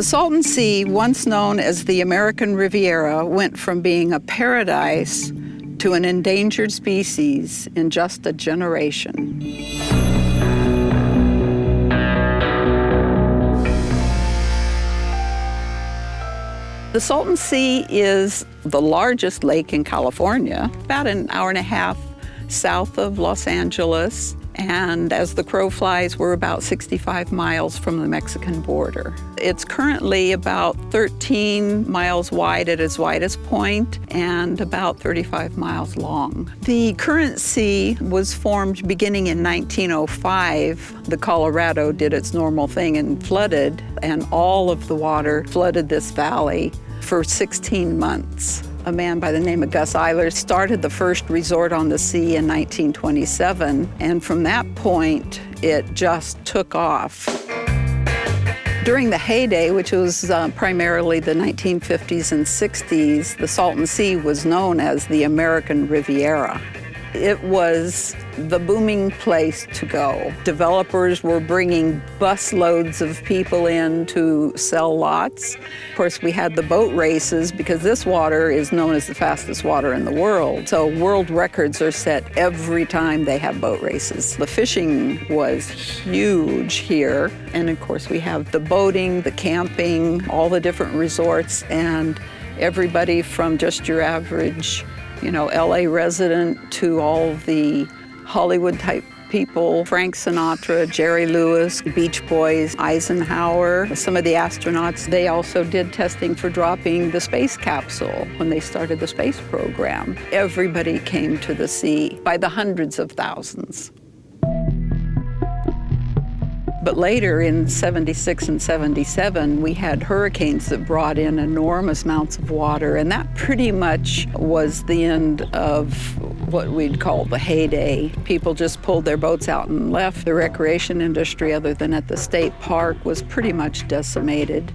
The Salton Sea, once known as the American Riviera, went from being a paradise to an endangered species in just a generation. The Salton Sea is the largest lake in California, about an hour and a half south of Los Angeles. And as the crow flies, we're about 65 miles from the Mexican border. It's currently about 13 miles wide at its widest point and about 35 miles long. The current sea was formed beginning in 1905. The Colorado did its normal thing and flooded, and all of the water flooded this valley for 16 months. A man by the name of Gus Eilers started the first resort on the sea in 1927, and from that point, it just took off. During the heyday, which was primarily the 1950s and 60s, the Salton Sea was known as the American Riviera. It was the booming place to go. Developers were bringing busloads of people in to sell lots. Of course, we had the boat races because this water is known as the fastest water in the world. So world records are set every time they have boat races. The fishing was huge here. And of course, we have the boating, the camping, all the different resorts, and everybody from just your average LA resident to all the Hollywood-type people, Frank Sinatra, Jerry Lewis, Beach Boys, Eisenhower. Some of the astronauts, they also did testing for dropping the space capsule when they started the space program. Everybody came to the sea by the hundreds of thousands. But later in 76 and 77, we had hurricanes that brought in enormous amounts of water, and that pretty much was the end of what we'd call the heyday. People just pulled their boats out and left. The recreation industry, other than at the state park, was pretty much decimated.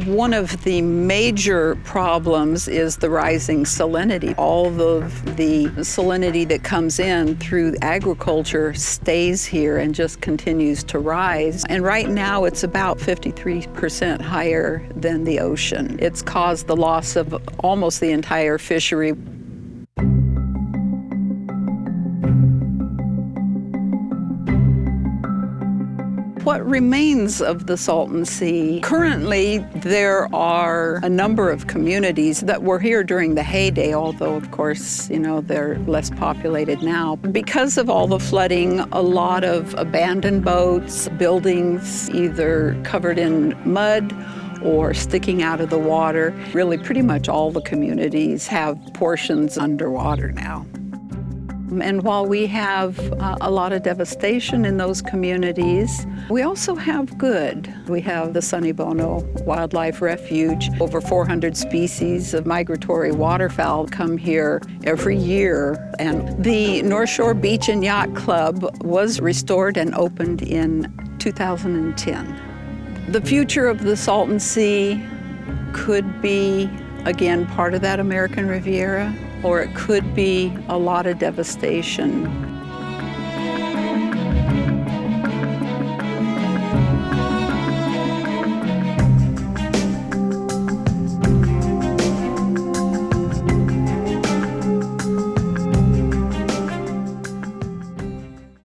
One of the major problems is the rising salinity. All of the salinity that comes in through agriculture stays here and just continues to rise. And right now it's about 53% higher than the ocean. It's caused the loss of almost the entire fishery. What remains of the Salton Sea? Currently, there are a number of communities that were here during the heyday, although, of course, they're less populated now. Because of all the flooding, a lot of abandoned boats, buildings either covered in mud or sticking out of the water. Really, pretty much all the communities have portions underwater now. And while we have a lot of devastation in those communities, we also have good. We have the Sonny Bono Wildlife Refuge. Over 400 species of migratory waterfowl come here every year. And the North Shore Beach and Yacht Club was restored and opened in 2010. The future of the Salton Sea could be, again, part of that American Riviera, or it could be a lot of devastation.